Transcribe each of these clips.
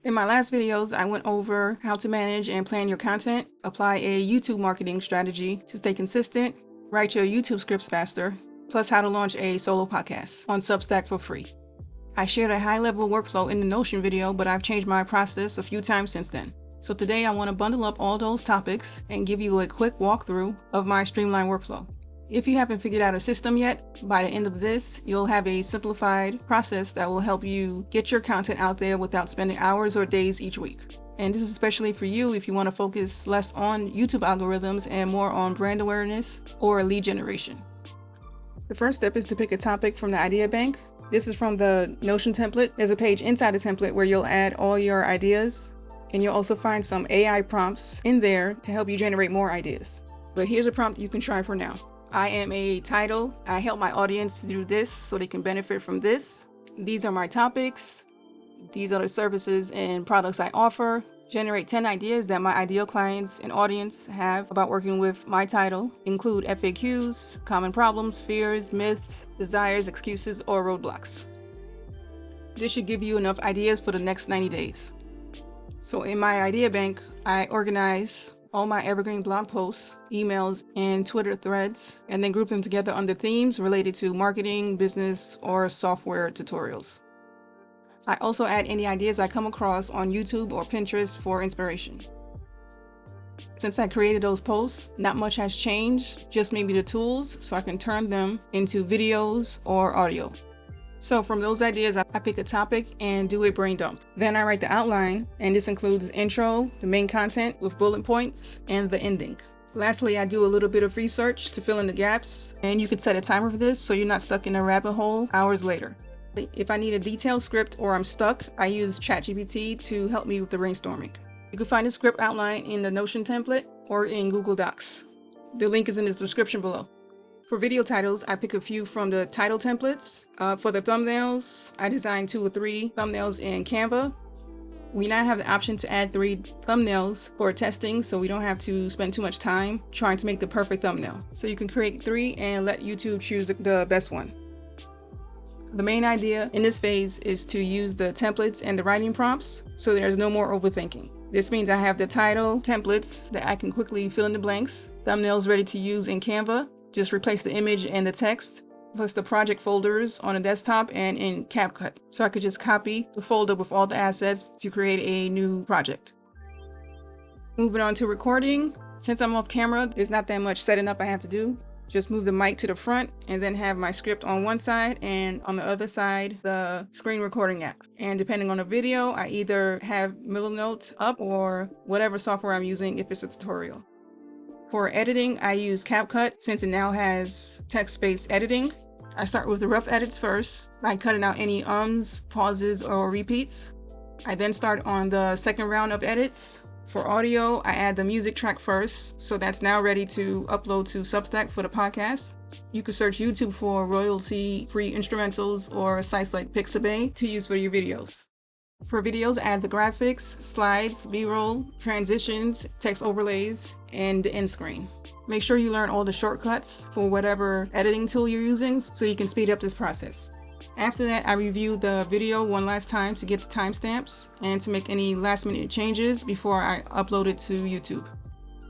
In my last videos, I went over how to manage and plan your content, apply a YouTube marketing strategy to stay consistent, write your YouTube scripts faster, plus how to launch a solo podcast on Substack for free. I shared a high-level workflow in the Notion video, but I've changed my process a few times since then. So today I want to bundle up all those topics and give you a quick walkthrough of my streamlined workflow. If you haven't figured out a system yet, by the end of this, you'll have a simplified process that will help you get your content out there without spending hours or days each week. And this is especially for you if you want to focus less on YouTube algorithms and more on brand awareness or lead generation. The first step is to pick a topic from the idea bank. This is from the Notion template. There's a page inside the template where you'll add all your ideas, and you'll also find some AI prompts in there to help you generate more ideas. But here's a prompt you can try for now. I am a title. I help my audience to do this so they can benefit from this. These are my topics. These are the services and products I offer. Generate 10 ideas that my ideal clients and audience have about working with my title. Include FAQs, common problems, fears, myths, desires, excuses, or roadblocks. This should give you enough ideas for the next 90 days. So in my idea bank, I organize all my evergreen blog posts, emails, and Twitter threads, and then group them together under themes related to marketing, business, or software tutorials. I also add any ideas I come across on YouTube or Pinterest for inspiration. Since I created those posts, not much has changed, just maybe the tools, so I can turn them into videos or audio. So from those ideas, I pick a topic and do a brain dump. Then I write the outline, and this includes the intro, the main content with bullet points, and the ending. Lastly, I do a little bit of research to fill in the gaps, and you could set a timer for this so you're not stuck in a rabbit hole hours later. If I need a detailed script or I'm stuck, I use ChatGPT to help me with the brainstorming. You can find the script outline in the Notion template or in Google Docs. The link is in the description below. For video titles, I pick a few from the title templates. For the thumbnails, I designed 2 or 3 thumbnails in Canva. We now have the option to add 3 thumbnails for testing, so we don't have to spend too much time trying to make the perfect thumbnail. So you can create 3 and let YouTube choose the best one. The main idea in this phase is to use the templates and the writing prompts, so there's no more overthinking. This means I have the title templates that I can quickly fill in the blanks, thumbnails ready to use in Canva. Just replace the image and the text, plus the project folders on a desktop and in CapCut. So I could just copy the folder with all the assets to create a new project. Moving on to recording. Since I'm off camera, there's not that much setting up I have to do. Just move the mic to the front and then have my script on one side and on the other side, the screen recording app. And depending on the video, I either have Milanote up or whatever software I'm using if it's a tutorial. For editing, I use CapCut since it now has text-based editing. I start with the rough edits first by cutting out any ums, pauses, or repeats. I then start on the second round of edits. For audio, I add the music track first, so that's now ready to upload to Substack for the podcast. You can search YouTube for royalty-free instrumentals or sites like Pixabay to use for your videos. For videos, add the graphics, slides, B-roll, transitions, text overlays, and the end screen. Make sure you learn all the shortcuts for whatever editing tool you're using so you can speed up this process. After that, I review the video one last time to get the timestamps and to make any last-minute changes before I upload it to YouTube.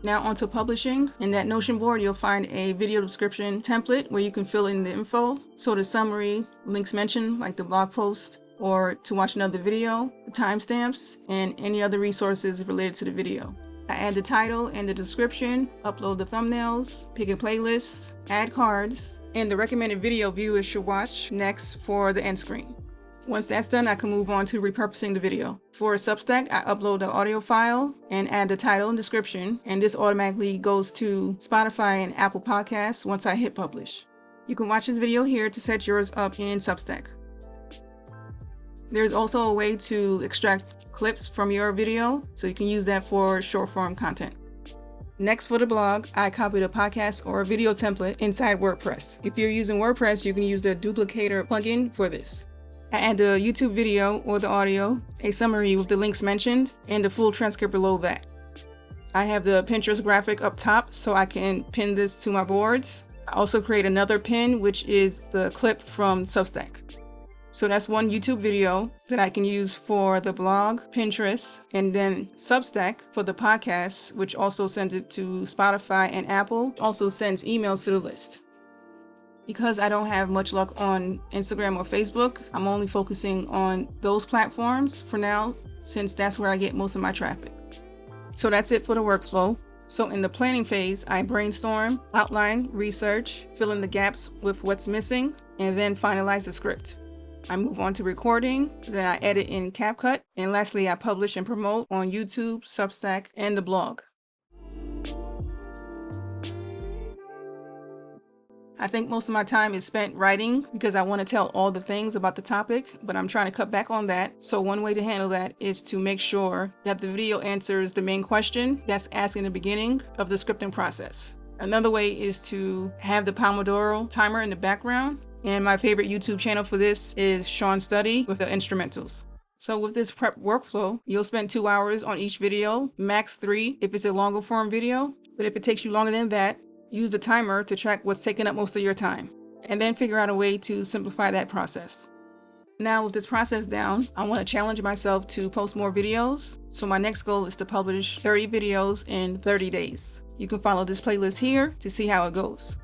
Now onto publishing. In that Notion board, you'll find a video description template where you can fill in the info. So the summary, links mentioned like the blog post, or to watch another video, the timestamps, and any other resources related to the video. I add the title and the description, upload the thumbnails, pick a playlist, add cards, and the recommended video viewers should watch next for the end screen. Once that's done, I can move on to repurposing the video. For Substack, I upload the audio file and add the title and description, and this automatically goes to Spotify and Apple Podcasts once I hit publish. You can watch this video here to set yours up in Substack. There's also a way to extract clips from your video, so you can use that for short form content. Next, for the blog, I copy the podcast or video template inside WordPress. If you're using WordPress, you can use the duplicator plugin for this. I add the YouTube video or the audio, a summary with the links mentioned, and the full transcript below that. I have the Pinterest graphic up top so I can pin this to my boards. I also create another pin, which is the clip from Substack. So that's one YouTube video that I can use for the blog, Pinterest, and then Substack for the podcast, which also sends it to Spotify and Apple, also sends emails to the list. Because I don't have much luck on Instagram or Facebook, I'm only focusing on those platforms for now, since that's where I get most of my traffic. So that's it for the workflow. So in the planning phase, I brainstorm, outline, research, fill in the gaps with what's missing, and then finalize the script. I move on to recording, then I edit in CapCut, and lastly, I publish and promote on YouTube, Substack, and the blog. I think most of my time is spent writing because I want to tell all the things about the topic, but I'm trying to cut back on that. So one way to handle that is to make sure that the video answers the main question that's asked in the beginning of the scripting process. Another way is to have the Pomodoro timer in the background. And my favorite YouTube channel for this is Sean Study with the instrumentals. So with this prep workflow, you'll spend 2 hours on each video, max 3 if it's a longer form video. But if it takes you longer than that, use the timer to track what's taking up most of your time, and then figure out a way to simplify that process. Now with this process down, I want to challenge myself to post more videos. So my next goal is to publish 30 videos in 30 days. You can follow this playlist here to see how it goes.